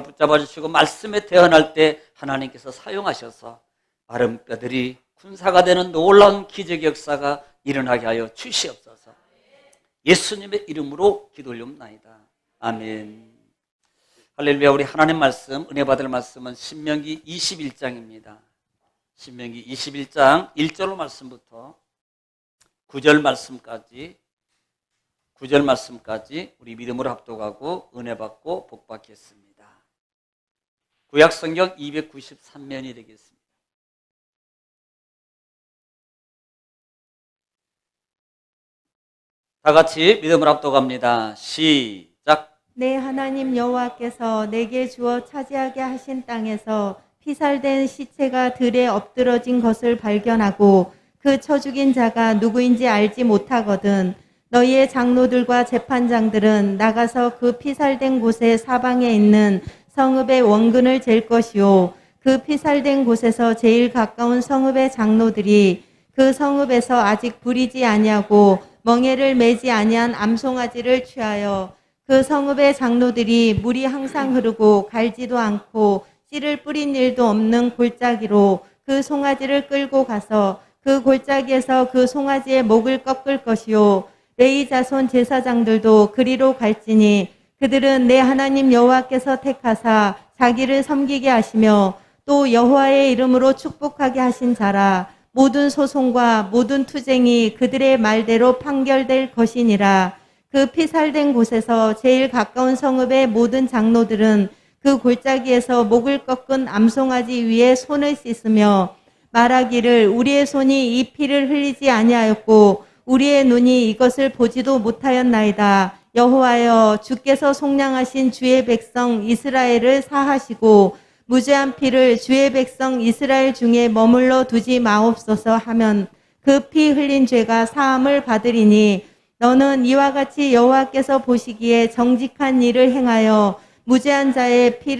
붙잡아 주시고 말씀에 태어날 때 하나님께서 사용하셔서 마른 뼈들이 군사가 되는 놀라운 기적 역사가 일어나게 하여 주시옵소서. 예수님의 이름으로 기도 올리옵나이다. 아멘. 할렐루야. 우리 하나님 말씀, 은혜 받을 말씀은 신명기 21장입니다. 신명기 21장 1절 말씀부터 9절 말씀까지 우리 믿음으로 합독하고 은혜 받고 복 받겠습니다. 구약 성경 293면이 되겠습니다. 다 같이 믿음으로 합독합니다. 시작. 내 하나님 여호와께서 내게 주어 차지하게 하신 땅에서 피살된 시체가 들에 엎드러진 것을 발견하고 그 쳐 죽인 자가 누구인지 알지 못하거든 너희의 장로들과 재판장들은 나가서 그 피살된 곳의 사방에 있는 성읍의 원근을 잴 것이요 그 피살된 곳에서 제일 가까운 성읍의 장로들이 그 성읍에서 아직 부리지 아니하고 멍에를 매지 아니한 암송아지를 취하여 그 성읍의 장로들이 물이 항상 흐르고 갈지도 않고 씨를 뿌린 일도 없는 골짜기로 그 송아지를 끌고 가서 그 골짜기에서 그 송아지의 목을 꺾을 것이요 레위 자손 제사장들도 그리로 갈지니 그들은 내 하나님 여호와께서 택하사 자기를 섬기게 하시며 또 여호와의 이름으로 축복하게 하신 자라. 모든 소송과 모든 투쟁이 그들의 말대로 판결될 것이니라. 그 피살된 곳에서 제일 가까운 성읍의 모든 장로들은 그 골짜기에서 목을 꺾은 암송아지 위에 손을 씻으며 말하기를 우리의 손이 이 피를 흘리지 아니하였고 우리의 눈이 이것을 보지도 못하였나이다. 여호와여 주께서 속량하신 주의 백성 이스라엘을 사하시고 무죄한 피를 주의 백성 이스라엘 중에 머물러 두지 마옵소서 하면 그 피 흘린 죄가 사함을 받으리니 너는 이와 같이 여호와께서 보시기에 정직한 일을 행하여 무죄한 자의 피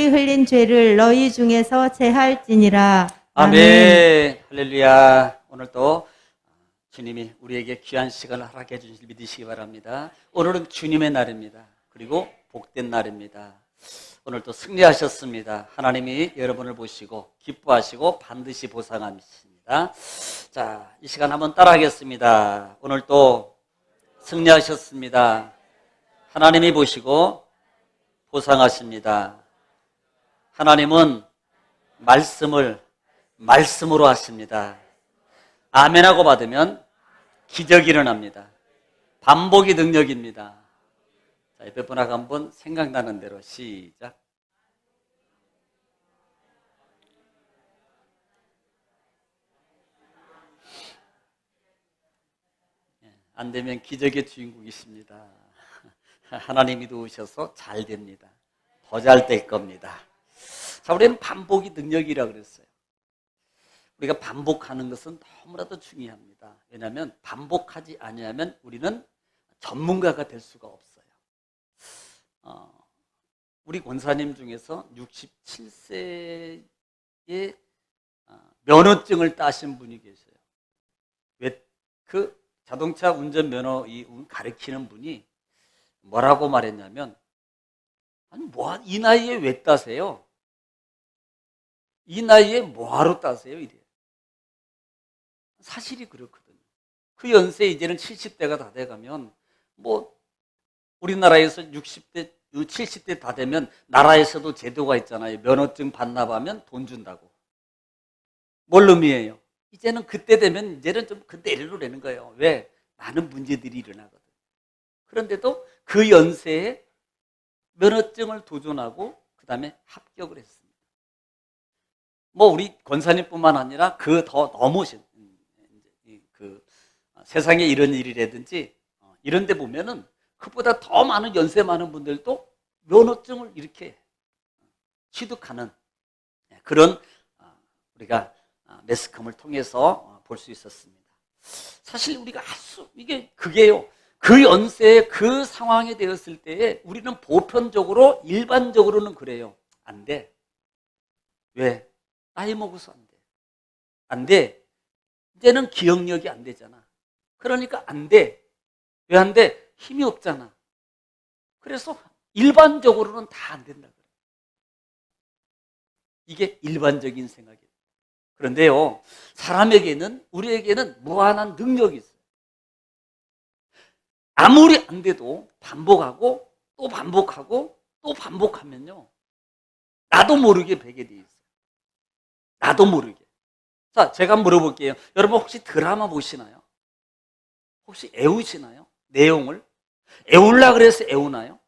흘린 죄를 너희 중에서 제할지니라. 아멘. 할렐루야. 오늘도 주님이 우리에게 귀한 시간을 허락해 주실 믿으시기 바랍니다. 오늘은 주님의 날입니다. 그리고 복된 날입니다. 오늘도 승리하셨습니다. 하나님이 여러분을 보시고 기뻐하시고 반드시 보상하십니다. 자, 이 시간 한번 따라하겠습니다. 오늘도 승리하셨습니다. 하나님이 보시고 보상하십니다. 하나님은 말씀으로 하십니다. 아멘하고 받으면 기적이 일어납니다. 반복이 능력입니다. 자, 옆에 분하고 한번 생각나는 대로 시작. 안 되면 기적의 주인공이십니다. 하나님이 도우셔서 잘 됩니다. 더 잘 될 겁니다. 자, 우리는 반복이 능력이라고 그랬어요. 우리가 반복하는 것은 너무나도 중요합니다. 왜냐하면 반복하지 아니하면 우리는 전문가가 될 수가 없어요. 우리 권사님 중에서 67세의 면허증을 따신 분이 계세요. 왜 그 자동차 운전 면허 가르치는 분이 뭐라고 말했냐면, 아니 이 나이에 왜 따세요? 이 나이에 뭐하러 따세요? 이래요. 사실이 그렇거든요. 그 연세에 이제는 70대가 다 돼가면 우리나라에서 60대, 70대 다 되면 나라에서도 제도가 있잖아요. 면허증 반납하면 돈 준다고. 뭘 의미해요? 이제는 그때 되면 이제는 좀 내리로 내는 거예요. 왜? 많은 문제들이 일어나거든. 그런데도 그 연세에 면허증을 도전하고 그 다음에 합격을 했습니다. 우리 권사님뿐만 아니라 그 더 넘으신 세상에 이런 일이라든지 이런 데 보면은 그보다 더 많은 연세 많은 분들도 면허증을 이렇게 취득하는 그런 우리가 매스컴을 통해서 볼 수 있었습니다. 사실 우리가 그게요. 그 연세에 그 상황에 되었을 때에 우리는 보편적으로 일반적으로는 그래요. 안 돼. 왜? 나이 먹어서 안 돼. 안 돼. 이제는 기억력이 안 되잖아. 그러니까 안 돼. 왜 안 돼? 힘이 없잖아. 그래서 일반적으로는 다 안 된다 그래요. 이게 일반적인 생각이에요. 그런데요, 사람에게는, 우리에게는 무한한 능력이 있어요. 아무리 안 돼도 반복하고 또 반복하고 또 반복하면요, 나도 모르게 배게 돼 있어요. 나도 모르게. 자, 제가 물어볼게요. 여러분 혹시 드라마 보시나요? 혹시 애우시나요? 내용을? 애울라 그래서 애우나요?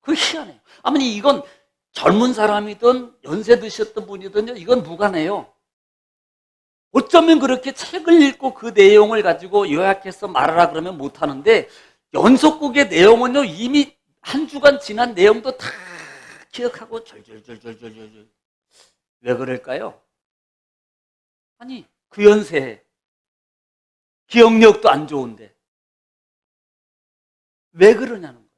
그거 희한해요. 아니, 이건 젊은 사람이든 연세 드셨던 분이든요, 이건 무관해요. 어쩌면 그렇게 책을 읽고 그 내용을 가지고 요약해서 말하라 그러면 못하는데, 연속극의 내용은요, 이미 한 주간 지난 내용도 다 기억하고 절절절절절절. 왜 그럴까요? 아니, 그 연세에 기억력도 안 좋은데 왜 그러냐는 거예요.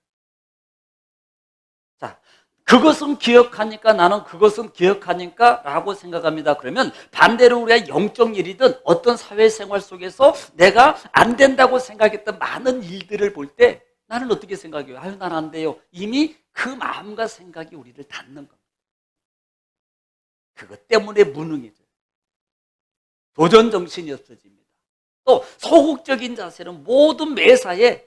자, 그것은 기억하니까, 나는 그것은 기억하니까 라고 생각합니다. 그러면 반대로 우리가 영적 일이든 어떤 사회생활 속에서 내가 안 된다고 생각했던 많은 일들을 볼 때 나는 어떻게 생각해요? 아유, 난 안 돼요. 이미 그 마음과 생각이 우리를 닫는 겁니다. 그것 때문에 무능해져요. 도전 정신이 없어집니다. 또 소극적인 자세는 모든 매사에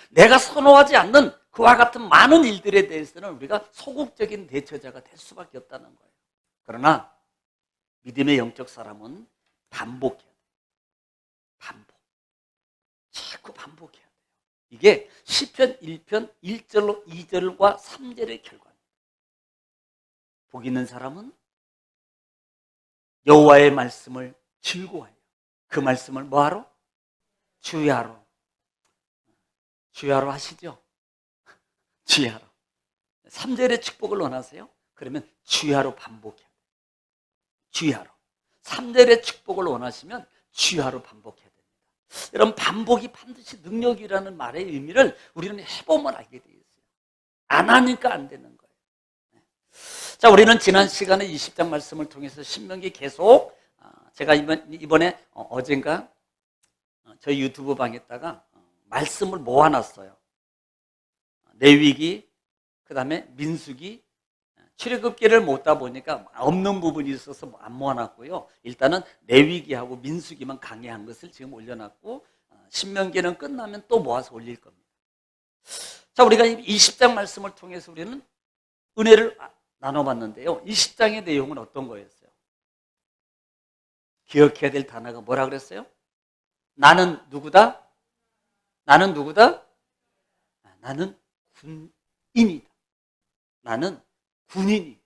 내가 선호하지 않는 그와 같은 많은 일들에 대해서는 우리가 소극적인 대처자가 될 수밖에 없다는 거예요. 그러나 믿음의 영적 사람은 반복해야 돼요. 반복. 자꾸 반복해야 돼요. 이게 시편 1편 1절로 2절과 3절의 결과입니다. 복 있는 사람은 여호와의 말씀을 즐거워해요. 그 말씀을 뭐하러? 주야로. 주야로 하시죠? 주야로. 3절의 축복을 원하세요? 그러면 주야로 반복해야 돼요. 주야로. 3절의 축복을 원하시면 주야로 반복해야 됩니다. 여러분, 반복이 반드시 능력이라는 말의 의미를 우리는 해보면 알게 되어 있어요. 안 하니까 안 되는 거예요. 자, 우리는 지난 시간에 20장 말씀을 통해서 신명기 계속, 제가 이번에 어젠가 저희 유튜브 방에다가 말씀을 모아놨어요. 레위기, 그 다음에 민수기, 출애굽기를 모다 보니까 없는 부분이 있어서 안 모아놨고요. 일단은 레위기하고 민수기만 강의한 것을 지금 올려놨고, 신명기는 끝나면 또 모아서 올릴 겁니다. 자, 우리가 20장 말씀을 통해서 우리는 은혜를 나눠봤는데요. 20장의 내용은 어떤 거였어요? 기억해야 될 단어가 뭐라 그랬어요? 나는 누구다? 나는 누구다? 나는 군인이다. 나는 군인이.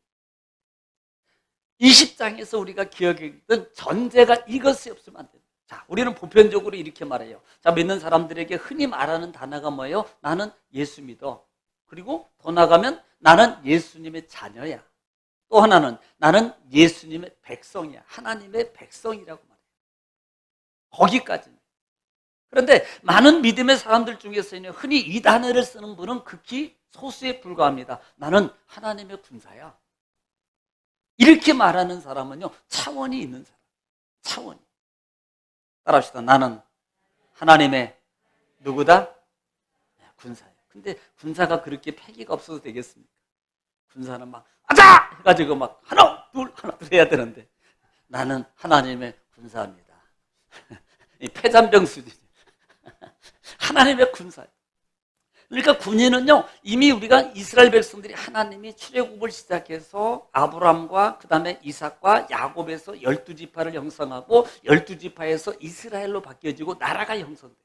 20장에서 우리가 기억했던 전제가 이것이 없으면 안 됩니다. 자, 우리는 보편적으로 이렇게 말해요. 자, 믿는 사람들에게 흔히 말하는 단어가 뭐예요? 나는 예수 믿어. 그리고 더 나가면 나는 예수님의 자녀야. 또 하나는 나는 예수님의 백성이야. 하나님의 백성이라고 말해요. 거기까지는. 그런데 많은 믿음의 사람들 중에서는 흔히 이 단어를 쓰는 분은 극히 소수에 불과합니다. 나는 하나님의 군사야. 이렇게 말하는 사람은요, 차원이 있는 사람. 차원이. 따라합시다. 나는 하나님의 누구다? 군사야. 근데 군사가 그렇게 패기가 없어도 되겠습니까? 군사는 막 아자! 해가지고 막 하나 둘 해야 되는데, 나는 하나님의 군사입니다. 이 패잔병 수준. 하나님의 군사예요. 그러니까 군인은요, 이미 우리가 이스라엘 백성들이 하나님이 출애굽을 시작해서 아브라함과 그 다음에 이삭과 야곱에서 12지파를 형성하고 12지파에서 이스라엘로 바뀌어지고 나라가 형성돼요.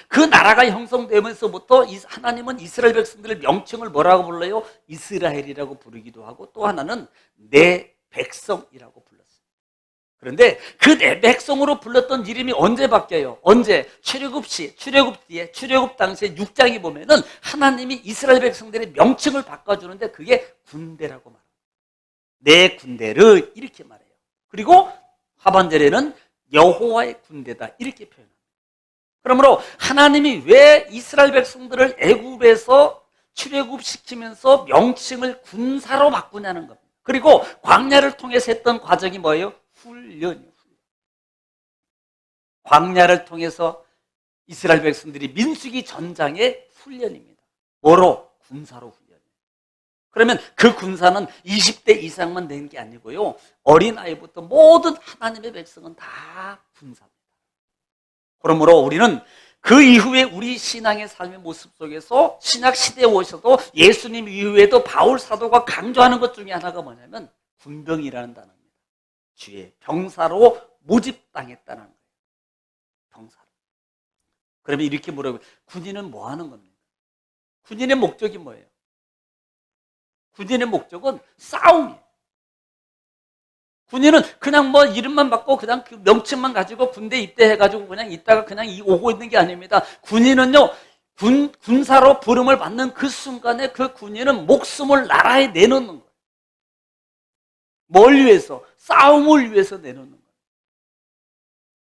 그 나라가 형성되면서부터 하나님은 이스라엘 백성들의 명칭을 뭐라고 불러요? 이스라엘이라고 부르기도 하고, 또 하나는 내 백성이라고 불렀어요. 그런데 그 내 백성으로 불렀던 이름이 언제 바뀌어요? 언제? 출애굽 뒤에, 출애굽 당시에 6장에 보면은 하나님이 이스라엘 백성들의 명칭을 바꿔주는데 그게 군대라고 말해요. 내 군대를 이렇게 말해요. 그리고 하반절에는 여호와의 군대다 이렇게 표현합니다. 그러므로 하나님이 왜 이스라엘 백성들을 애굽에서 출애굽시키면서 명칭을 군사로 바꾸냐는 겁니다. 그리고 광야를 통해서 했던 과정이 뭐예요? 훈련이요. 광야를 통해서 이스라엘 백성들이 민수기 전장의 훈련입니다. 뭐로? 군사로 훈련이에요. 그러면 그 군사는 20대 이상만 된 게 아니고요. 어린아이부터 모든 하나님의 백성은 다 군사입니다. 그러므로 우리는 그 이후에 우리 신앙의 삶의 모습 속에서 신약 시대에 오셔도 예수님 이후에도 바울 사도가 강조하는 것 중에 하나가 뭐냐면 군병이라는 단어입니다. 주의 병사로 모집당했다는 거예요. 병사로. 그러면 이렇게 물어보면 군인은 뭐 하는 겁니까? 군인의 목적이 뭐예요? 군인의 목적은 싸움이에요. 군인은 그냥 뭐 이름만 받고 그냥 그 명칭만 가지고 군대 입대해가지고 그냥 있다가 그냥 오고 있는 게 아닙니다. 군인은요, 군사로 부름을 받는 그 순간에 그 군인은 목숨을 나라에 내놓는 거예요. 뭘 위해서? 싸움을 위해서 내놓는 거예요.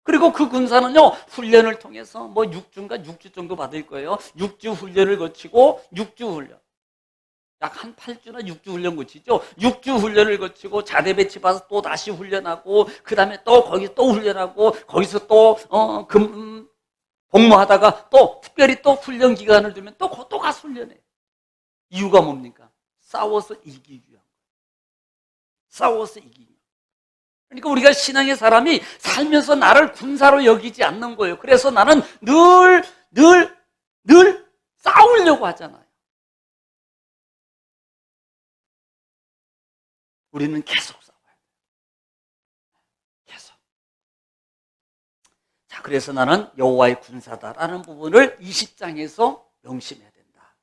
그리고 그 군사는요, 훈련을 통해서 뭐 6주인가 6주 정도 받을 거예요. 6주 훈련을 거치고 6주 훈련. 약 한 8주나 6주 훈련 거치죠. 6주 훈련을 거치고 자대 배치 받아서 또 다시 훈련하고 그 다음에 또 거기 또 훈련하고 거기서 또 복무하다가 또 특별히 또 훈련 기간을 두면 또 가서 훈련해요. 이유가 뭡니까? 싸워서 이기기 위한 거예요. 싸워서 이기기 위한 거예요. 그러니까 우리가 신앙의 사람이 살면서 나를 군사로 여기지 않는 거예요. 그래서 나는 늘 싸우려고 하잖아요. 우리는 계속 싸워요. 계속. 자, 그래서 나는 여호와의 군사다라는 부분을 20장에서 명심해야 된다.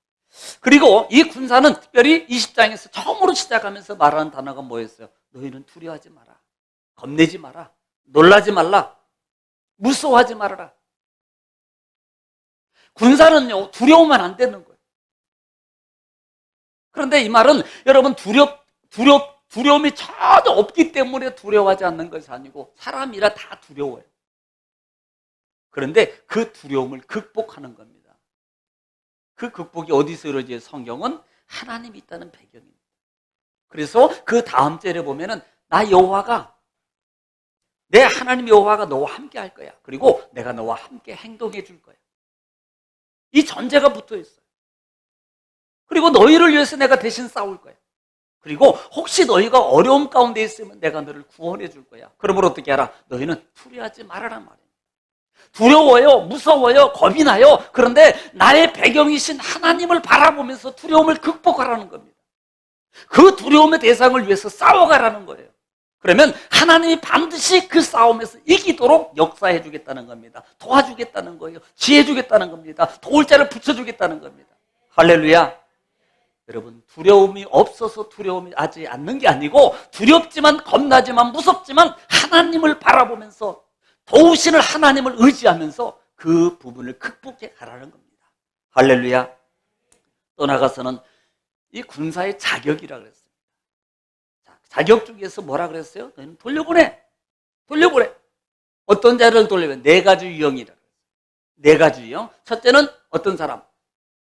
그리고 이 군사는 특별히 20장에서 처음으로 시작하면서 말하는 단어가 뭐였어요? 너희는 두려워하지 마라. 겁내지 마라. 놀라지 말라. 무서워하지 말아라. 군사는요, 두려우면 안 되는 거예요. 그런데 이 말은 여러분 두려움이 전혀 없기 때문에 두려워하지 않는 것이 아니고 사람이라 다 두려워요. 그런데 그 두려움을 극복하는 겁니다. 그 극복이 어디서 이루어져요? 성경은 하나님이 있다는 배경입니다. 그래서 그 다음 절에 보면은 나 여호와가 내 하나님 여호와가 너와 함께 할 거야. 그리고 내가 너와 함께 행동해 줄 거야. 이 전제가 붙어 있어요. 그리고 너희를 위해서 내가 대신 싸울 거야. 그리고 혹시 너희가 어려움 가운데 있으면 내가 너를 구원해 줄 거야. 그러므로 어떻게 하라? 너희는 두려워하지 말아란 말이에요. 두려워요, 무서워요, 겁이 나요. 그런데 나의 배경이신 하나님을 바라보면서 두려움을 극복하라는 겁니다. 그 두려움의 대상을 위해서 싸워가라는 거예요. 그러면 하나님이 반드시 그 싸움에서 이기도록 역사해 주겠다는 겁니다. 도와주겠다는 거예요. 지혜 주겠다는 겁니다. 도울 자를 붙여주겠다는 겁니다. 할렐루야. 여러분, 두려움이 없어서 두려움이 하지 않는 게 아니고 두렵지만 겁나지만 무섭지만 하나님을 바라보면서 도우시는 하나님을 의지하면서 그 부분을 극복해 가라는 겁니다. 할렐루야. 또 나가서는 이 군사의 자격이라 그랬습니다. 자격 중에서 뭐라 그랬어요? 너희는 돌려보내. 어떤 자를 돌려보내? 네 가지 유형이라 그랬어요. 네 가지 유형. 첫째는 어떤 사람?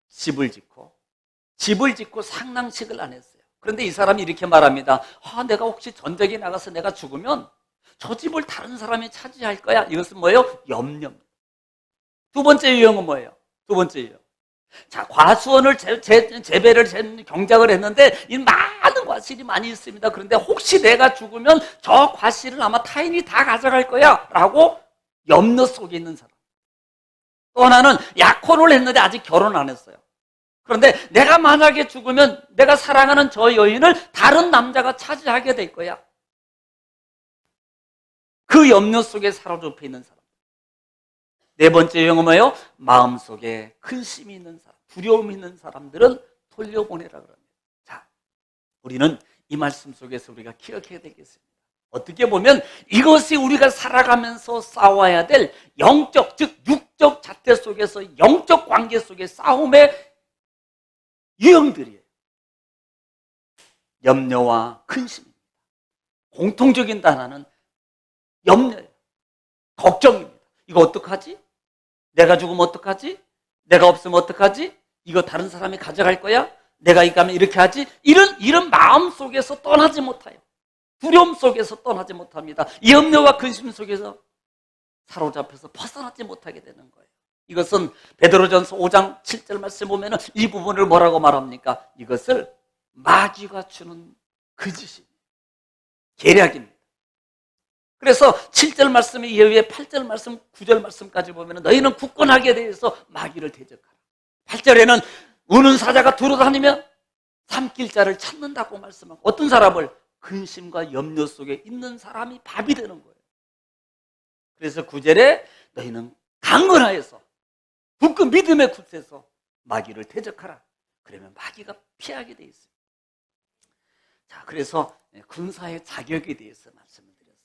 집을 짓고 상랑식을 안 했어요. 그런데 이 사람이 이렇게 말합니다. 내가 혹시 전쟁에 나가서 내가 죽으면 저 집을 다른 사람이 차지할 거야. 이것은 뭐예요? 염려입니다. 두 번째 유형은 뭐예요? 두 번째 유형. 자, 과수원을 재배를 경작을 했는데 이 많은 과실이 많이 있습니다. 그런데 혹시 내가 죽으면 저 과실을 아마 타인이 다 가져갈 거야 라고 염려 속에 있는 사람. 또 하나는 약혼을 했는데 아직 결혼 안 했어요. 그런데 내가 만약에 죽으면 내가 사랑하는 저 여인을 다른 남자가 차지하게 될 거야. 그 염려 속에 사로잡혀 있는 사람. 네 번째 유형은 뭐예요? 마음속에 근심이 있는 사람, 두려움이 있는 사람들은 돌려보내라 그럽니다. 자, 우리는 이 말씀 속에서 우리가 기억해야 되겠습니다. 어떻게 보면 이것이 우리가 살아가면서 싸워야 될 영적, 즉 육적 잣대 속에서 영적 관계 속의 싸움의 유형들이에요. 염려와 근심입니다. 공통적인 단어는 염려예요. 걱정입니다. 이거 어떡하지? 내가 죽으면 어떡하지? 내가 없으면 어떡하지? 이거 다른 사람이 가져갈 거야? 내가 이거 하면 이렇게 하지? 이런 마음 속에서 떠나지 못해요. 두려움 속에서 떠나지 못합니다. 이 염려와 근심 속에서 사로잡혀서 벗어나지 못하게 되는 거예요. 이것은 베드로전서 5장 7절 말씀 보면 이 부분을 뭐라고 말합니까? 이것을 마귀가 주는 거짓입니다. 계략입니다. 그래서 7절 말씀 이후에 8절 말씀, 9절 말씀까지 보면 너희는 굳건하게 대해서 마귀를 대적하라. 8절에는 우는 사자가 두루다니며 삼킬 자를 찾는다고 말씀하고, 어떤 사람을? 근심과 염려 속에 있는 사람이 밥이 되는 거예요. 그래서 9절에 너희는 강건하여서 굳건 믿음의 굳세서 마귀를 대적하라. 그러면 마귀가 피하게 돼 있어요. 자, 그래서 군사의 자격에 대해서 말씀을 드렸어요.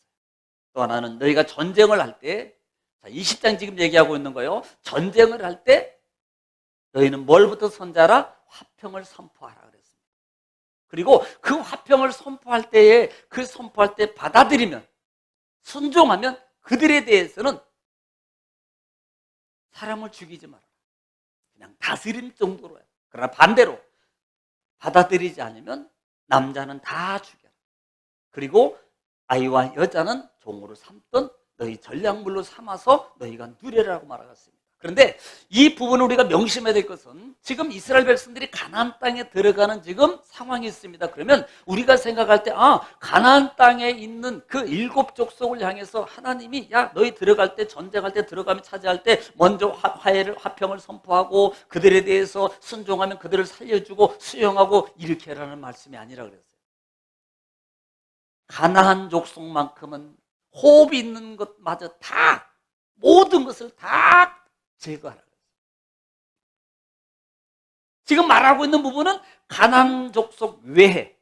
또 하나는 너희가 전쟁을 할 때, 자, 20장 지금 얘기하고 있는 거예요. 전쟁을 할 때 너희는 뭘부터 선자라? 화평을 선포하라 그랬습니다. 그리고 그 화평을 선포할 때에, 그 선포할 때 받아들이면, 순종하면 그들에 대해서는 사람을 죽이지 마라. 그냥 다스림 정도로요. 그러나 반대로 받아들이지 않으면 남자는 다 죽여라. 그리고 아이와 여자는 종으로 삼던 너희 전략물로 삼아서 너희가 누려라고 말하겠습니다. 그런데 이 부분을 우리가 명심해야 될 것은, 지금 이스라엘 백성들이 가나안 땅에 들어가는 지금 상황이 있습니다. 그러면 우리가 생각할 때, 가나안 땅에 있는 그 7 족속을 향해서 하나님이, 야, 너희 들어갈 때, 전쟁할 때, 들어가면 차지할 때 먼저 화평을 선포하고 그들에 대해서 순종하면 그들을 살려주고 수용하고 이렇게 하라는 말씀이 아니라 그랬어요. 가나안 족속만큼은 호흡이 있는 것마저 다, 모든 것을 다 제거하라. 지금 말하고 있는 부분은 가나안 족속 외에,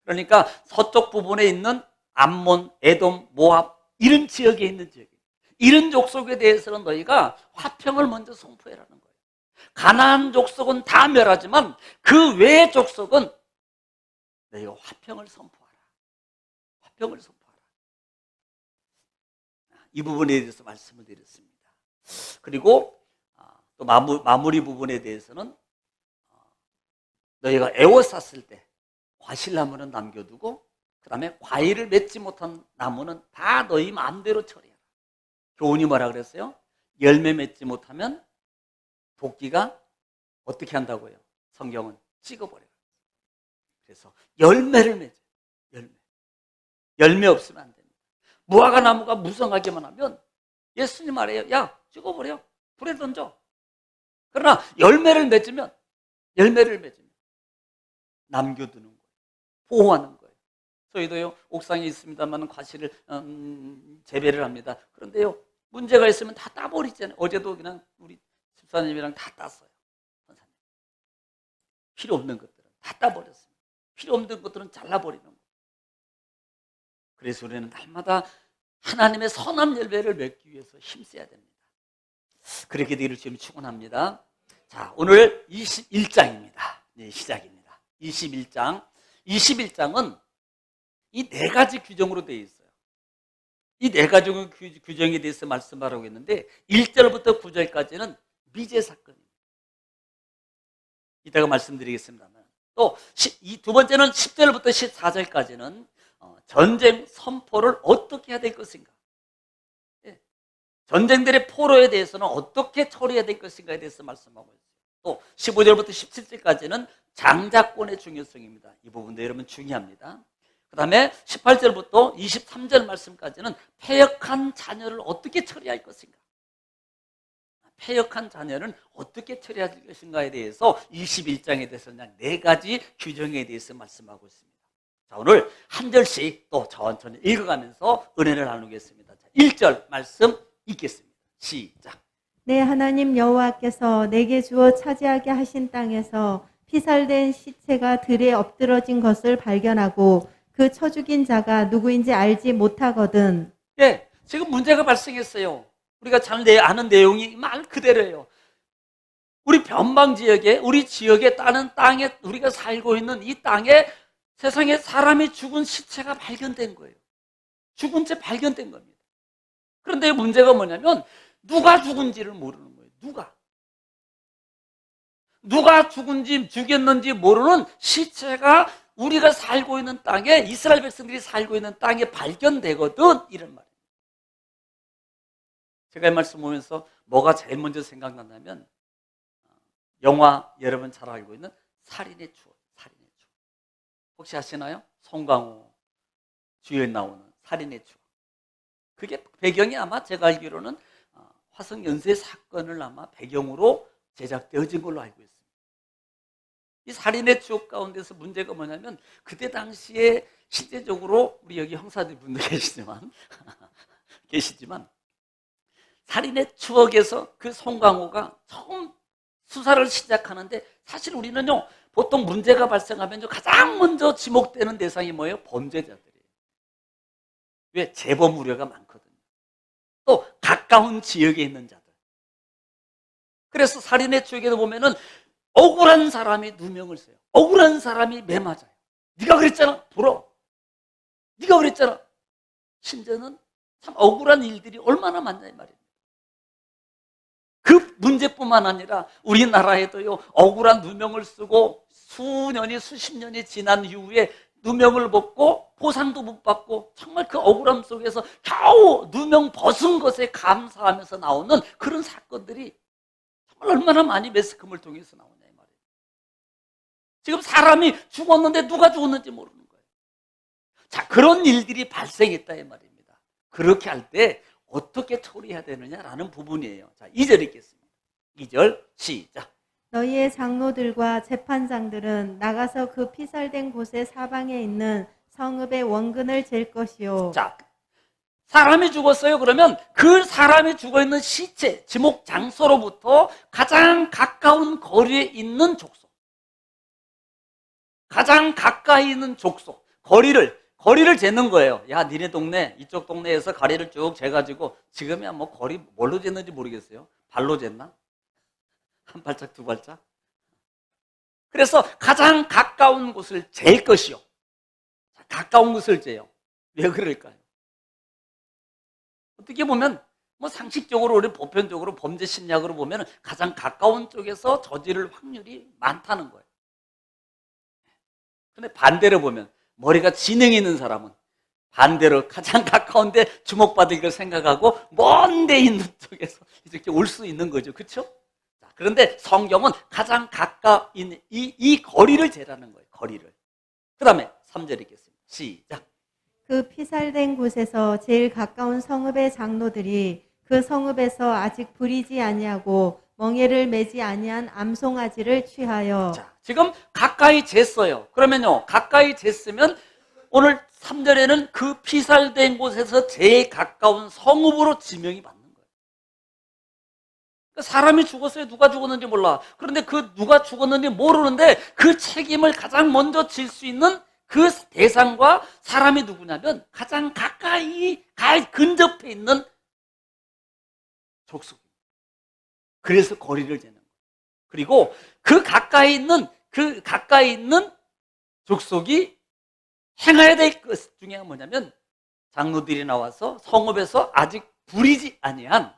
그러니까 서쪽 부분에 있는 암몬, 에돔, 모압 이런 지역에 있는 지역이에요. 이런 족속에 대해서는 너희가 화평을 먼저 선포해라는 거예요. 가나안 족속은 다 멸하지만 그 외의 족속은 너희가 화평을 선포하라. 화평을 선포하라. 이 부분에 대해서 말씀을 드렸습니다. 그리고 또 마무리 부분에 대해서는 너희가 애워쌌을 때 과실나무는 남겨두고 그 다음에 과일을 맺지 못한 나무는 다 너희 마음대로 처리해라. 교훈이 뭐라 그랬어요? 열매 맺지 못하면 도끼가 어떻게 한다고요? 성경은 찍어버려요. 그래서 열매를 맺어요. 열매 없으면 안 됩니다. 무화과 나무가 무성하게만 하면 예수님 말해요. 야, 찍어버려. 불에 던져. 그러나 열매를 맺으면 남겨두는 거예요. 보호하는 거예요. 저희도요, 옥상에 있습니다만 과실을 재배를 합니다. 그런데요, 문제가 있으면 다 따버리잖아요. 어제도 그냥 우리 집사님이랑 다 땄어요. 선사님. 필요 없는 것들은 다 따버렸습니다. 필요 없는 것들은 잘라버리는 거예요. 그래서 우리는 날마다 하나님의 선한 열매를 맺기 위해서 힘써야 됩니다. 그렇게 되기를 지금 축원합니다. 자, 오늘 21장입니다. 네, 시작입니다. 21장. 21장은 이 4가지 규정으로 되어 있어요. 이 4가지 규정에 대해서 말씀하라고 했는데 1절부터 9절까지는 미제 사건입니다. 이따가 말씀드리겠습니다만, 또 이 두 번째는 10절부터 14절까지는 전쟁 선포를 어떻게 해야 될 것인가, 전쟁들의 포로에 대해서는 어떻게 처리해야 될 것인가에 대해서 말씀하고 있어요. 또 15절부터 17절까지는 장자권의 중요성입니다. 이 부분도 여러분 중요합니다. 그 다음에 18절부터 23절 말씀까지는 패역한 자녀를 어떻게 처리할 것인가, 패역한 자녀는 어떻게 처리할 것인가에 대해서 21장에 대해서는 4가지 규정에 대해서 말씀하고 있습니다. 자, 오늘 한 절씩 또 천천히 읽어가면서 은혜를 나누겠습니다. 1절 말씀 읽겠습니다. 시작. 내 하나님 여호와께서 내게 주어 차지하게 하신 땅에서 피살된 시체가 들에 엎드러진 것을 발견하고 그 쳐 죽인 자가 누구인지 알지 못하거든. 예, 지금 문제가 발생했어요. 우리가 잘 아는 내용이 말 그대로예요. 우리 변방 지역에, 우리 지역에 따는 땅에, 우리가 살고 있는 이 땅에 세상에 사람이 죽은 시체가 발견된 거예요. 죽은 채 발견된 겁니다. 그런데 문제가 뭐냐면 누가 죽은지를 모르는 거예요. 누가 죽였는지 모르는 시체가 우리가 살고 있는 땅에, 이스라엘 백성들이 살고 있는 땅에 발견되거든, 이런 말이에요. 제가 이 말씀 보면서 뭐가 제일 먼저 생각난다면 영화 여러분 잘 알고 있는 살인의 추억. 혹시 아시나요? 송강호 주연에 나오는 살인의 추억. 그게 배경이 아마 제가 알기로는 화성 연쇄 사건을 아마 배경으로 제작되어진 걸로 알고 있습니다. 이 살인의 추억 가운데서 문제가 뭐냐면 그때 당시에 실제적으로 우리 여기 형사들 분도 계시지만 살인의 추억에서 그 송강호가 처음 수사를 시작하는데 사실 우리는요 보통 문제가 발생하면 가장 먼저 지목되는 대상이 뭐예요? 범죄자들이에요. 왜? 재범 우려가 많거든요. 또 가까운 지역에 있는 자들. 그래서 살인의 추억에도 보면은 억울한 사람이 누명을 써요. 억울한 사람이 매 맞아요. 네가 그랬잖아. 불어. 네가 그랬잖아. 심지어는 참 억울한 일들이 얼마나 많냐 이 말이에요. 그 문제뿐만 아니라 우리나라에도요 억울한 누명을 쓰고 수년이 수십 년이 지난 이후에 누명을 벗고 보상도 못 받고 정말 그 억울함 속에서 겨우 누명 벗은 것에 감사하면서 나오는 그런 사건들이 정말 얼마나 많이 매스컴을 통해서 나오냐 이 말이에요. 지금 사람이 죽었는데 누가 죽었는지 모르는 거예요. 자, 그런 일들이 발생했다 이 말입니다. 그렇게 할 때 어떻게 처리해야 되느냐라는 부분이에요. 자, 2절 읽겠습니다. 2절 시작. 너희의 장로들과 재판장들은 나가서 그 피살된 곳의 사방에 있는 성읍의 원근을 잴 것이요. 자, 사람이 죽었어요. 그러면 그 사람이 죽어있는 시체, 지목 장소로부터 가장 가까운 거리에 있는 족속, 가장 가까이 있는 족속, 거리를 재는 거예요. 야, 니네 동네, 이쪽 동네에서 거리를 쭉 재가지고 지금이야 뭐 거리 뭘로 쟀는지 모르겠어요. 발로 쟀나? 한 발짝, 두 발짝? 그래서 가장 가까운 곳을 잴 것이요. 가까운 곳을 재요. 왜 그럴까요? 어떻게 보면 뭐 상식적으로 우리 보편적으로 범죄 심리학으로 보면 가장 가까운 쪽에서 저지를 확률이 많다는 거예요. 근데 반대로 보면 머리가 지능이 있는 사람은 반대로 가장 가까운데 주목받을 걸 생각하고 먼 데 있는 쪽에서 이렇게 올 수 있는 거죠. 그렇죠? 그런데 성경은 가장 가까운 이 거리를 재라는 거예요. 거리를. 그 다음에 3절 읽겠습니다. 시작. 그 피살된 곳에서 제일 가까운 성읍의 장로들이 그 성읍에서 아직 부리지 아니하고 멍에를 매지 아니한 암송아지를 취하여. 자, 지금 가까이 쟀어요. 그러면요, 가까이 쟀으면 오늘 3절에는 그 피살된 곳에서 제일 가까운 성읍으로 지명이 받는 거예요. 사람이 죽었어요. 누가 죽었는지 몰라. 그런데 그 누가 죽었는지 모르는데 그 책임을 가장 먼저 질 수 있는 그 대상과 사람이 누구냐면 가장 가까이 근접해 있는 족속. 그래서 거리를 재는 거예요. 그리고 그 가까이 있는 족속이 행해야 될 것 중에 뭐냐면 장로들이 나와서 성읍에서 아직 부리지 아니한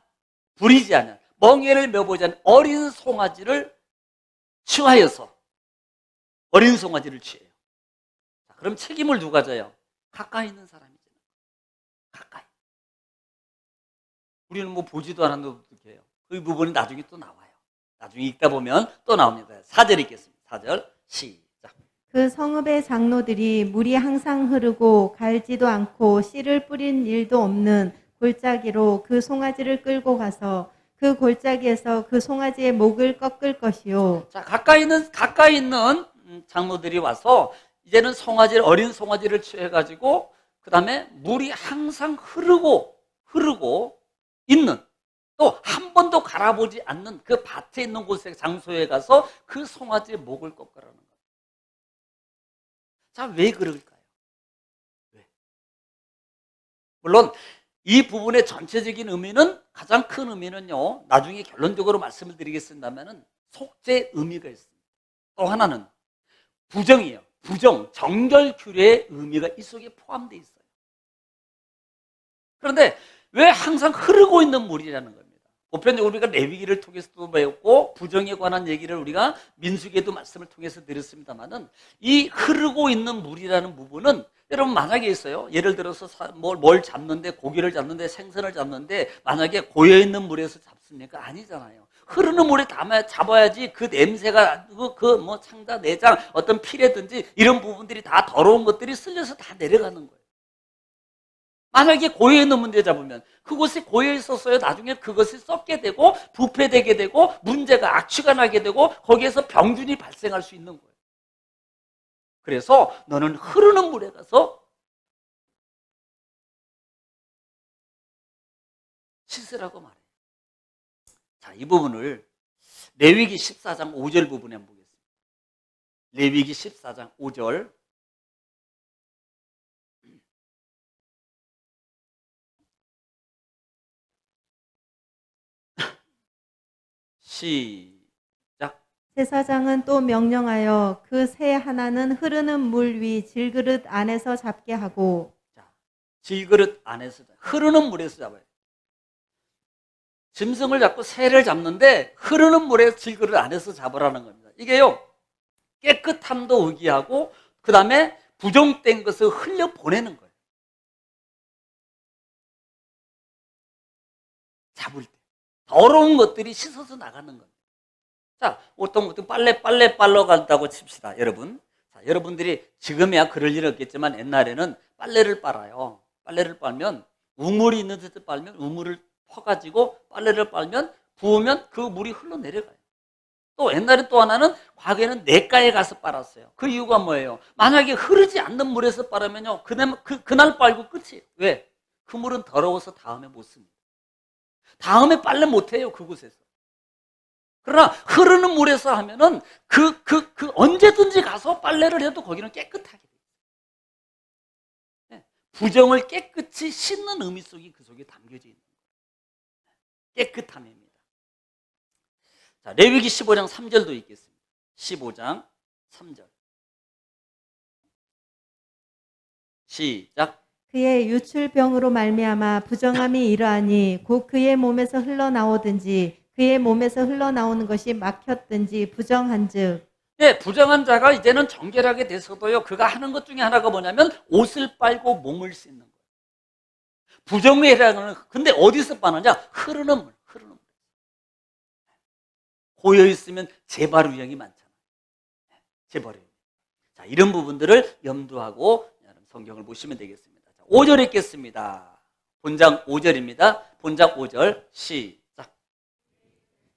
멍에를 메보지 않은 어린 송아지를 취하여서 어린 송아지를 취해요. 자, 그럼 책임을 누가 져요? 가까이 있는 사람이죠. 가까이. 우리는 뭐 보지도 않았는데 어떻게 해요? 그 부분이 나중에 또 나와요. 나중에 읽다 보면 또 나옵니다. 4절 읽겠습니다. 4절 시작. 그 성읍의 장로들이 물이 항상 흐르고 갈지도 않고 씨를 뿌린 일도 없는 골짜기로 그 송아지를 끌고 가서 그 골짜기에서 그 송아지의 목을 꺾을 것이요. 자, 가까이 있는 장로들이 와서 이제는 어린 송아지를 취해가지고 그 다음에 물이 항상 흐르고 있는 또 한 번도 갈아보지 않는 그 밭에 있는 곳의 장소에 가서 그 송아지의 목을 꺾으라는 거예요. 자, 왜 그럴까요? 왜? 물론 이 부분의 전체적인 의미는 가장 큰 의미는요. 나중에 결론적으로 말씀을 드리겠습니다만은 속죄 의미가 있습니다. 또 하나는 부정이에요. 정결 규례의 의미가 이 속에 포함되어 있어요. 그런데 왜 항상 흐르고 있는 물이라는 겁니다. 보편적으로 우리가 레위기를 통해서도 배웠고 부정에 관한 얘기를 우리가 민수기에도 말씀을 통해서 드렸습니다만은 이 흐르고 있는 물이라는 부분은 여러분 만약에 있어요. 예를 들어서 뭘 잡는데 고기를 잡는데 생선을 잡는데 만약에 고여있는 물에서 잡습니까? 아니잖아요. 흐르는 물에 잡아야지 그 냄새가 뭐 창자, 내장, 어떤 피라든지 이런 부분들이 다 더러운 것들이 쓸려서 다 내려가는 거예요. 만약에 고여에 있는 문제 잡으면 그곳이 고여 있었어요. 나중에 그것이 썩게 되고 부패되게 되고 문제가 악취가 나게 되고 거기에서 병균이 발생할 수 있는 거예요. 그래서 너는 흐르는 물에 가서 씻으라고 말해요. 자, 이 부분을 레위기 14장 5절 부분에 한번 보겠습니다. 레위기 14장 5절. 시작. 제사장은 또 명령하여 그 새 하나는 흐르는 물 위 질그릇 안에서 잡게 하고, 자, 질그릇 안에서 흐르는 물에서 잡아요. 짐승을 잡고 새를 잡는데 흐르는 물에 질그릇 안에서 잡으라는 겁니다. 이게요, 깨끗함도 의기하고 그 다음에 부정된 것을 흘려보내는 거예요. 잡을 때 더러운 것들이 씻어서 나가는 겁니다. 자, 어떤 빨래 빨러 간다고 칩시다, 여러분. 자, 여러분들이 지금이야 그럴 일 없겠지만 옛날에는 빨래를 빨아요. 빨래를 빨면 우물이 있는 데서 빨면 우물을 퍼가지고 빨래를 빨면 부으면 그 물이 흘러내려가요. 또 옛날에 또 하나는 과거에는 냇가에 가서 빨았어요. 그 이유가 뭐예요? 만약에 흐르지 않는 물에서 빨으면요, 그날 빨고 끝이에요. 왜? 그 물은 더러워서 다음에 못 씁니다. 다음에 빨래 못 해요, 그곳에서. 그러나 흐르는 물에서 하면은 언제든지 가서 빨래를 해도 거기는 깨끗하게 돼요. 부정을 깨끗이 씻는 의미 속이 그 속에 담겨져 있는 거예요. 깨끗함입니다. 자, 레위기 15장 3절도 있겠습니다. 15장 3절. 시작. 그의 유출병으로 말미암아 부정함이 이러하니 곧 그의 몸에서 흘러나오든지 그의 몸에서 흘러나오는 것이 막혔든지 부정한즉, 네, 부정한 자가 이제는 정결하게 돼서도요, 그가 하는 것 중에 하나가 뭐냐면 옷을 빨고 몸을 씻는 거예요. 부정이라는, 근데 어디서 빠느냐? 흐르는 물. 고여 있으면 재발 유형이 많잖아요. 재발 유형. 자, 이런 부분들을 염두하고 성경을 보시면 되겠습니다. 5절 읽겠습니다. 본장 5절입니다. 본장 5절 시작.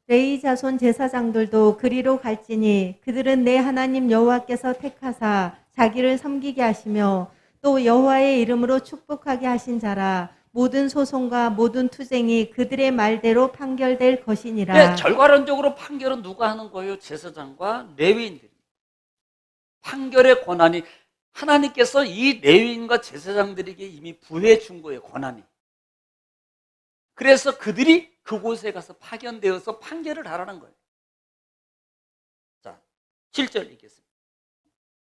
레위 자손 제사장들도 그리로 갈지니 그들은 내 하나님 여호와께서 택하사 자기를 섬기게 하시며 또 여호와의 이름으로 축복하게 하신 자라. 모든 소송과 모든 투쟁이 그들의 말대로 판결될 것이니라. 네, 결과론적으로 판결은 누가 하는 거예요? 제사장과 레위인들이. 판결의 권한이 하나님께서 이 레위인과 제사장들에게 이미 부여해 준 거예요, 권한이. 그래서 그들이 그곳에 가서 파견되어서 판결을 하라는 거예요. 자, 7절 읽겠습니다.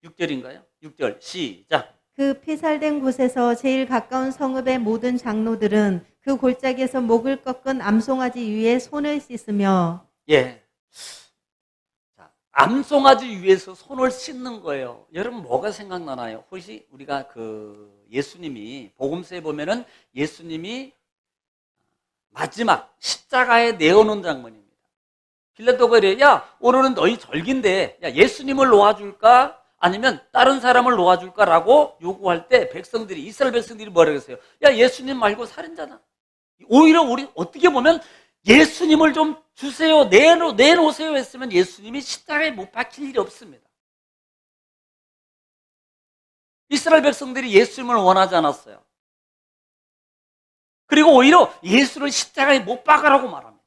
6절인가요? 6절 시작. 그 피살된 곳에서 제일 가까운 성읍의 모든 장로들은 그 골짜기에서 목을 꺾은 암송아지 위에 손을 씻으며, 예. 자, 암송아지 위에서 손을 씻는 거예요. 여러분 뭐가 생각나나요? 혹시 우리가 그 예수님이 복음서에 보면은 예수님이 마지막 십자가에 내어놓은 장면입니다. 빌라도가 이래요. 야, 오늘은 너희 절기인데 야, 예수님을 놓아줄까? 아니면 다른 사람을 놓아줄까라고 요구할 때 백성들이, 이스라엘 백성들이 뭐라고 했어요? 야, 예수님 말고 살인자다. 오히려 우리 어떻게 보면 예수님을 좀 주세요, 내놓으세요 했으면 예수님이 십자가에 못 박힐 일이 없습니다. 이스라엘 백성들이 예수님을 원하지 않았어요. 그리고 오히려 예수를 십자가에 못 박으라고 말합니다.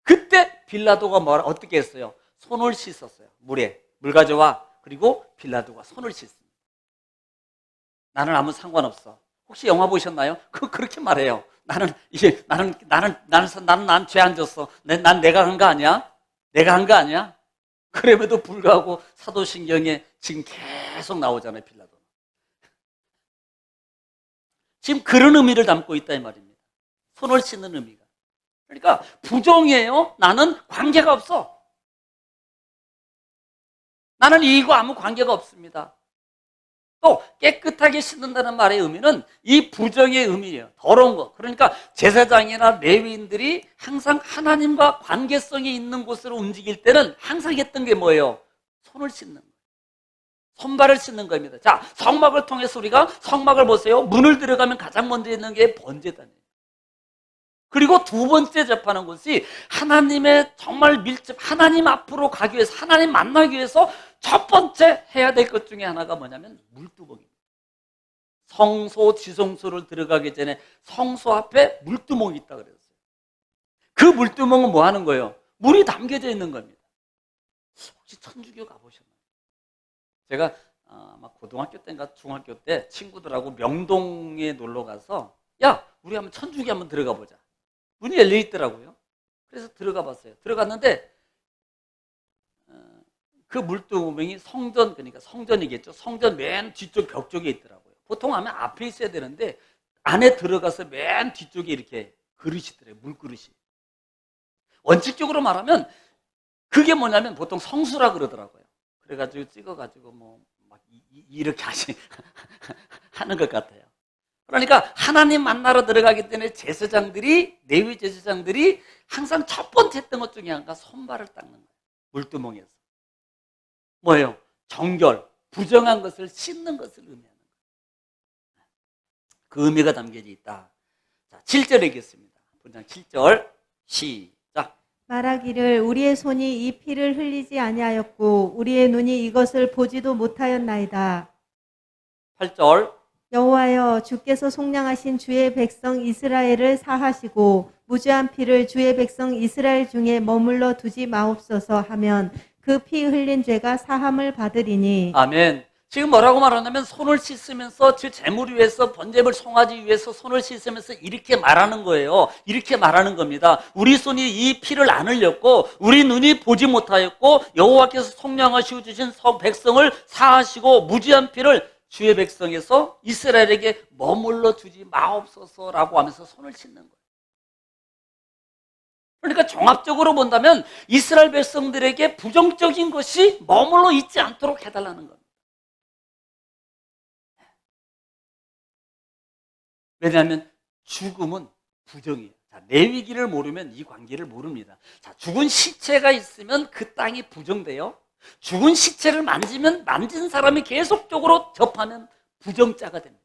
그때 빌라도가 어떻게 했어요? 손을 씻었어요. 물에. 물 가져와. 그리고 빌라도가 손을 씻습니다. 나는 아무 상관없어. 혹시 영화 보셨나요? 그렇게 말해요. 나는 죄 안 졌어. 내가 한 거 아니야? 내가 한 거 아니야? 그럼에도 불구하고 사도신경에 지금 계속 나오잖아요, 빌라도. 지금 그런 의미를 담고 있다 이 말입니다. 손을 씻는 의미가. 그러니까 부정이에요. 나는 관계가 없어. 나는 이거 아무 관계가 없습니다. 또 깨끗하게 씻는다는 말의 의미는 이 부정의 의미예요. 더러운 거. 그러니까 제사장이나 레위인들이 항상 하나님과 관계성이 있는 곳으로 움직일 때는 항상 했던 게 뭐예요? 손을 씻는 거예요. 손발을 씻는 겁니다. 자, 성막을 통해서 우리가 성막을 보세요. 문을 들어가면 가장 먼저 있는 게 번제단이에요. 그리고 두 번째 접하는 것이 하나님의 정말 밀접, 하나님 앞으로 가기 위해서, 하나님 만나기 위해서 첫 번째 해야 될 것 중에 하나가 뭐냐면 물두멍입니다. 성소, 지성소를 들어가기 전에 성소 앞에 물두멍이 있다 그랬어요. 그 물두멍은 뭐 하는 거예요? 물이 담겨져 있는 겁니다. 혹시 천주교 가보셨나요? 제가 아마 고등학교 때인가 중학교 때 친구들하고 명동에 놀러 가서 야, 우리 한번 천주교 한번 들어가 보자. 문이 열려 있더라고요. 그래서 들어가 봤어요. 들어갔는데 그 물두멍이 성전, 그러니까 성전이겠죠. 성전 맨 뒤쪽 벽 쪽에 있더라고요. 보통 하면 앞에 있어야 되는데 안에 들어가서 맨 뒤쪽에 이렇게 그릇이 있더래요. 물그릇이. 원칙적으로 말하면 그게 뭐냐면 보통 성수라 그러더라고요. 그래가지고 찍어가지고 뭐 막 이렇게 하는 것 같아요. 그러니까 하나님 만나러 들어가기 때문에 제사장들이, 레위 제사장들이 항상 첫 번째 했던 것 중에 하나가 손발을 닦는 거예요. 물두멍에서. 뭐예요? 정결, 부정한 것을 씻는 것을 의미하는 거예요. 그 의미가 담겨져 있다. 자, 7절 읽겠습니다. 본장 7절 시작. 말하기를 우리의 손이 이 피를 흘리지 아니하였고 우리의 눈이 이것을 보지도 못하였나이다. 8절 여호와여 주께서 속량하신 주의 백성 이스라엘을 사하시고 무죄한 피를 주의 백성 이스라엘 중에 머물러 두지 마옵소서 하면 그 피 흘린 죄가 사함을 받으리니. 아멘. 지금 뭐라고 말하냐면 손을 씻으면서 제 재물 위해서 번제물 송아지 위해서 손을 씻으면서 이렇게 말하는 거예요. 이렇게 말하는 겁니다. 우리 손이 이 피를 안 흘렸고 우리 눈이 보지 못하였고 여호와께서 속량하시고 주신 백성을 사하시고 무죄한 피를 주의 백성에서 이스라엘에게 머물러 주지 마옵소서라고 하면서 손을 씻는 거예요. 그러니까 종합적으로 본다면 이스라엘 백성들에게 부정적인 것이 머물러 있지 않도록 해달라는 겁니다. 왜냐하면 죽음은 부정이에요. 자, 레위기를 모르면 이 관계를 모릅니다. 자, 죽은 시체가 있으면 그 땅이 부정돼요. 죽은 시체를 만지면 만진 사람이 계속적으로 접하면 부정자가 됩니다.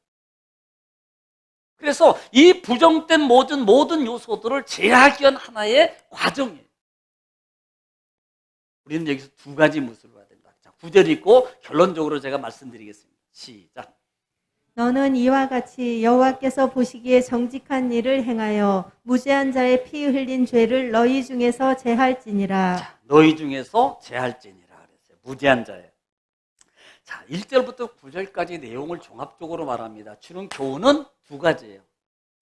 그래서 이 부정된 모든 요소들을 제하기 위한 하나의 과정이에요. 우리는 여기서 두 가지 모습을 봐야 된다. 자, 9절 읽고 결론적으로 제가 말씀드리겠습니다. 시작. 너는 이와 같이 여호와께서 보시기에 정직한 일을 행하여 무죄한 자의 피 흘린 죄를 너희 중에서 제할지니라. 자, 너희 중에서 제할지니라 그랬어요. 무죄한 자예요. 자, 1절부터 9절까지 내용을 종합적으로 말합니다. 주는 교훈은 두 가지예요.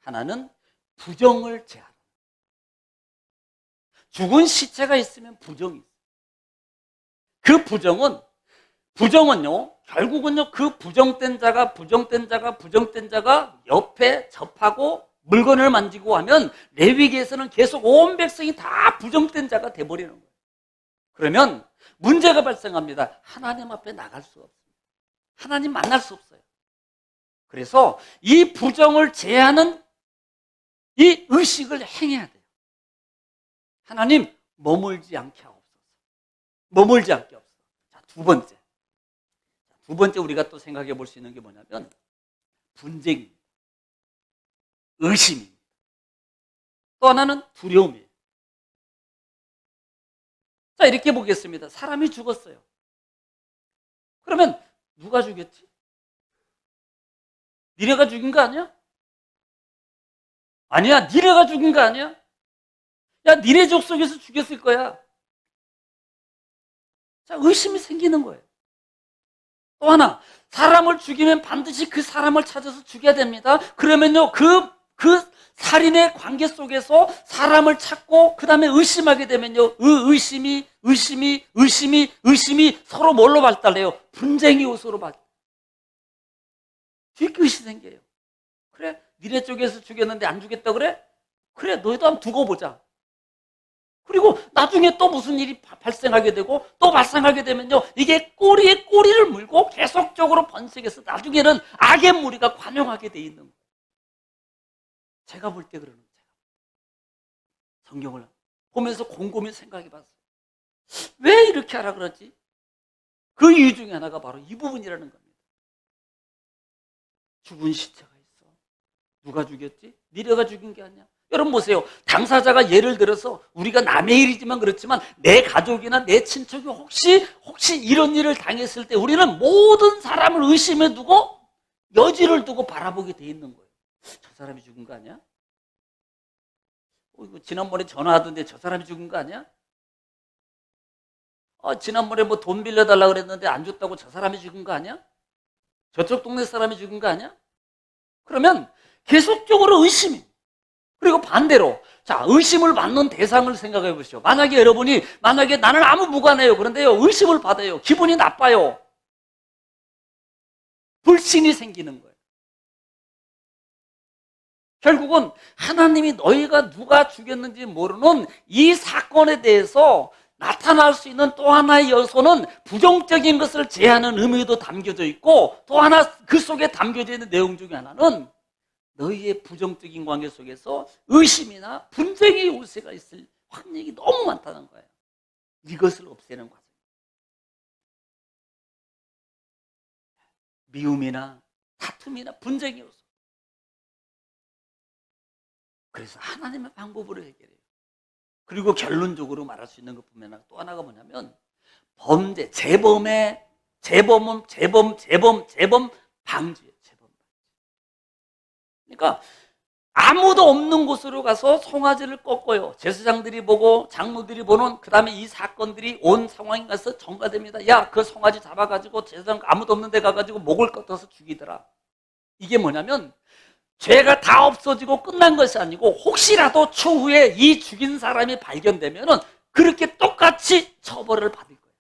하나는 부정을 제하라. 죽은 시체가 있으면 부정이 있어요. 그 부정은요, 결국은요, 그 부정된 자가 옆에 접하고 물건을 만지고 하면 레위기에서는 계속 온 백성이 다 부정된 자가 돼버리는 거예요. 그러면 문제가 발생합니다. 하나님 앞에 나갈 수가 없습니다. 하나님 만날 수 없어요. 그래서 이 부정을 제하는 이 의식을 행해야 돼요. 하나님 머물지 않게 하옵소서. 머물지 않게 하옵소서. 자, 두 번째 우리가 또 생각해 볼 수 있는 게 뭐냐면 분쟁입니다. 의심입니다. 또 하나는 두려움이에요. 자, 이렇게 보겠습니다. 사람이 죽었어요. 그러면 누가 죽였지? 니네가 죽인 거 아니야? 아니야, 니네가 죽인 거 아니야? 야, 니네 족속에서 죽였을 거야. 자, 의심이 생기는 거예요. 또 하나, 사람을 죽이면 반드시 그 사람을 찾아서 죽여야 됩니다. 그러면요, 그 살인의 관계 속에서 사람을 찾고 그 다음에 의심하게 되면요, 의심이 서로 뭘로 발달해요? 분쟁의 요소로 발달. 뒤끝이 생겨요. 그래, 니네 쪽에서 죽였는데 안 죽였다 그래? 그래, 너희도 한번 두고 보자. 그리고 나중에 또 무슨 일이 발생하게 되고 또 발생하게 되면요, 이게 꼬리에 꼬리를 물고 계속적으로 번식해서 나중에는 악의 무리가 관영하게 돼 있는 거예요. 제가 볼 때 그러는 거예요. 성경을 보면서 곰곰이 생각해 봤어요. 왜 이렇게 하라 그러지? 그 이유 중에 하나가 바로 이 부분이라는 겁니다. 죽은 시체가 있어. 누가 죽였지? 니네가 죽인 게 아니야. 여러분 보세요. 당사자가 예를 들어서 우리가 남의 일이지만 그렇지만 내 가족이나 내 친척이 혹시 이런 일을 당했을 때 우리는 모든 사람을 의심해 두고 여지를 두고 바라보게 돼 있는 거예요. 저 사람이 죽은 거 아니야? 이거 지난번에 전화하던데 저 사람이 죽은 거 아니야? 지난번에 뭐 돈 빌려달라고 그랬는데 안 줬다고 저 사람이 죽은 거 아니야? 저쪽 동네 사람이 죽은 거 아니야? 그러면 계속적으로 의심이. 그리고 반대로, 자, 의심을 받는 대상을 생각해 보시죠. 만약에 나는 아무 무관해요. 그런데요, 의심을 받아요. 기분이 나빠요. 불신이 생기는 거예요. 결국은 하나님이 너희가 누가 죽였는지 모르는 이 사건에 대해서 나타날 수 있는 또 하나의 요소는 부정적인 것을 제하는 의미도 담겨져 있고, 또 하나 그 속에 담겨져 있는 내용 중에 하나는 너희의 부정적인 관계 속에서 의심이나 분쟁의 요소가 있을 확률이 너무 많다는 거예요. 이것을 없애는 과정. 미움이나 다툼이나 분쟁의 요소. 그래서 하나님의 방법으로 해결해요. 그리고 결론적으로 말할 수 있는 것 보면 또 하나가 뭐냐면 범죄, 재범 방지예요. 그러니까 아무도 없는 곳으로 가서 송아지를 꺾어요. 제사장들이 보고 장로들이 보는, 그 다음에 이 사건들이 온 상황에 가서 전가됩니다. 야, 그 송아지 잡아가지고 제사장 아무도 없는 데 가가지고 목을 꺾어서 죽이더라. 이게 뭐냐면 죄가 다 없어지고 끝난 것이 아니고 혹시라도 추후에 이 죽인 사람이 발견되면은 그렇게 똑같이 처벌을 받을 거예요.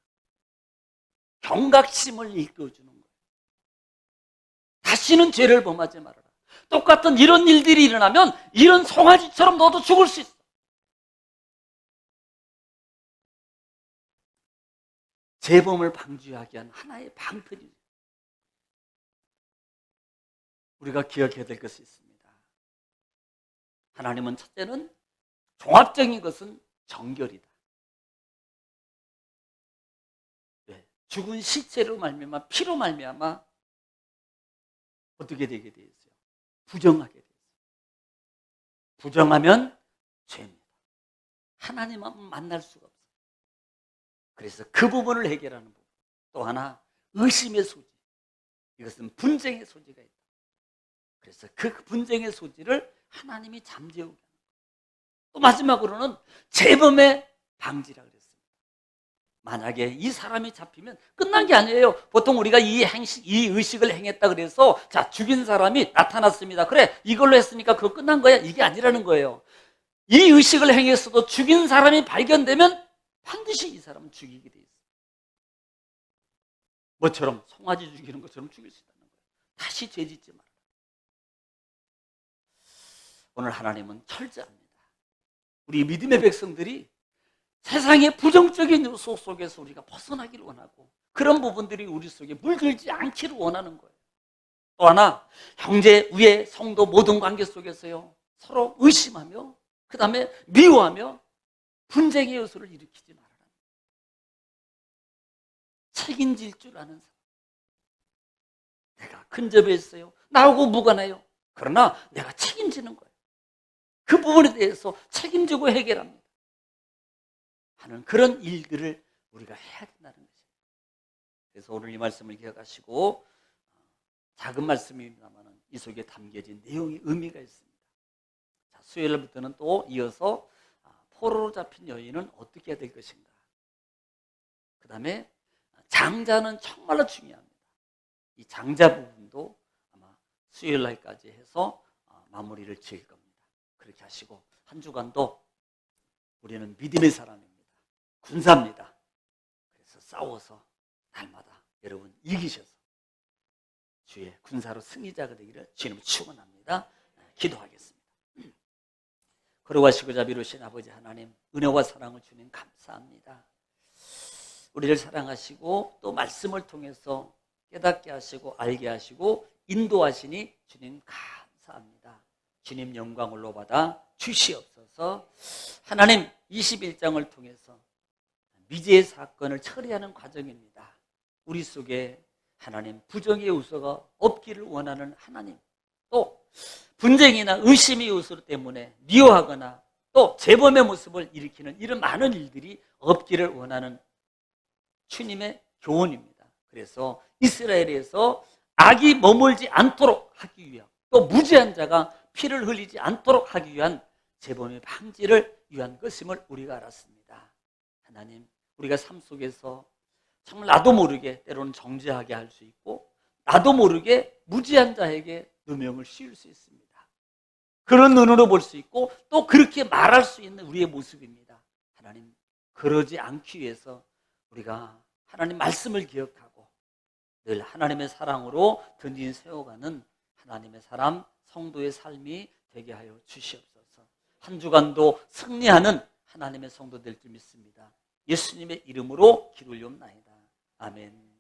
경각심을 일깨워주는 거예요. 다시는 죄를 범하지 말아라. 똑같은 이런 일들이 일어나면 이런 송아지처럼 너도 죽을 수 있어. 재범을 방지하기 위한 하나의 방편이죠. 우리가 기억해야 될 것이 있습니다. 하나님은 첫째는 종합적인 것은 정결이다. 네. 죽은 시체로 말미암아 피로 말미암아 어떻게 되게 되어 있어요? 부정하게 되어 있어요. 부정하면 죄입니다. 하나님은 만날 수가 없어요. 그래서 그 부분을 해결하는 부분. 또 하나, 의심의 소지. 이것은 분쟁의 소지가 있다. 그래서 그 분쟁의 소지를 하나님이 잠재우게 하는 거예요. 또 마지막으로는 재범의 방지라고 그랬습니다. 만약에 이 사람이 잡히면 끝난 게 아니에요. 보통 우리가 이 의식을 행했다 그래서 자, 죽인 사람이 나타났습니다. 그래, 이걸로 했으니까 그거 끝난 거야. 이게 아니라는 거예요. 이 의식을 행했어도 죽인 사람이 발견되면 반드시 이 사람은 죽이게 돼 있어요. 뭐처럼 송아지 죽이는 것처럼 죽일 수 있다는 거예요. 다시 죄 짓지 말아라. 오늘 하나님은 철저합니다. 우리 믿음의 백성들이 세상의 부정적인 요소 속에서 우리가 벗어나기를 원하고 그런 부분들이 우리 속에 물들지 않기를 원하는 거예요. 또 하나, 형제, 우애, 성도 모든 관계 속에서요, 서로 의심하며 그 다음에 미워하며 분쟁의 요소를 일으키지 말아라. 책임질 줄 아는 사람. 내가 근접해 있어요. 나하고 무관해요. 그러나 내가 책임지는 거예요. 그 부분에 대해서 책임지고 해결합니다. 하는 그런 일들을 우리가 해야 된다는 것입니다. 그래서 오늘 이 말씀을 기억하시고, 작은 말씀입니다만 이 속에 담겨진 내용이 의미가 있습니다. 자, 수요일부터는 또 이어서 포로로 잡힌 여인은 어떻게 해야 될 것인가. 그 다음에 장자는 정말로 중요합니다. 이 장자 부분도 아마 수요일 날까지 해서 마무리를 지을 겁니다. 그렇게 하시고 한 주간도 우리는 믿음의 사람입니다. 군사입니다. 그래서 싸워서 날마다 여러분 이기셔서 주의 군사로 승리자가 되기를 주님 축원합니다. 기도하겠습니다. 거룩하시고 자비로우신 아버지 하나님, 은혜와 사랑을 주님 감사합니다. 우리를 사랑하시고 또 말씀을 통해서 깨닫게 하시고 알게 하시고 인도하시니 주님 감사합니다. 주님 영광을 받아 주시옵소서. 하나님 21장을 통해서 미제의 사건을 처리하는 과정입니다. 우리 속에 하나님 부정의 요소가 없기를 원하는 하나님, 또 분쟁이나 의심의 요소 때문에 미워하거나 또 재범의 모습을 일으키는 이런 많은 일들이 없기를 원하는 주님의 교훈입니다. 그래서 이스라엘에서 악이 머물지 않도록 하기 위한, 또 무죄한 자가 피를 흘리지 않도록 하기 위한 재범의 방지를 위한 것임을 우리가 알았습니다. 하나님, 우리가 삶 속에서 정말 나도 모르게 때로는 정죄하게 할 수 있고 나도 모르게 무죄한 자에게 누명을 씌울 수 있습니다. 그런 눈으로 볼 수 있고 또 그렇게 말할 수 있는 우리의 모습입니다. 하나님, 그러지 않기 위해서 우리가 하나님 말씀을 기억하고 늘 하나님의 사랑으로 던진 세워가는 하나님의 사람, 성도의 삶이 되게 하여 주시옵소서. 한 주간도 승리하는 하나님의 성도 될 줄 믿습니다. 예수님의 이름으로 기도 올리옵나이다. 아멘.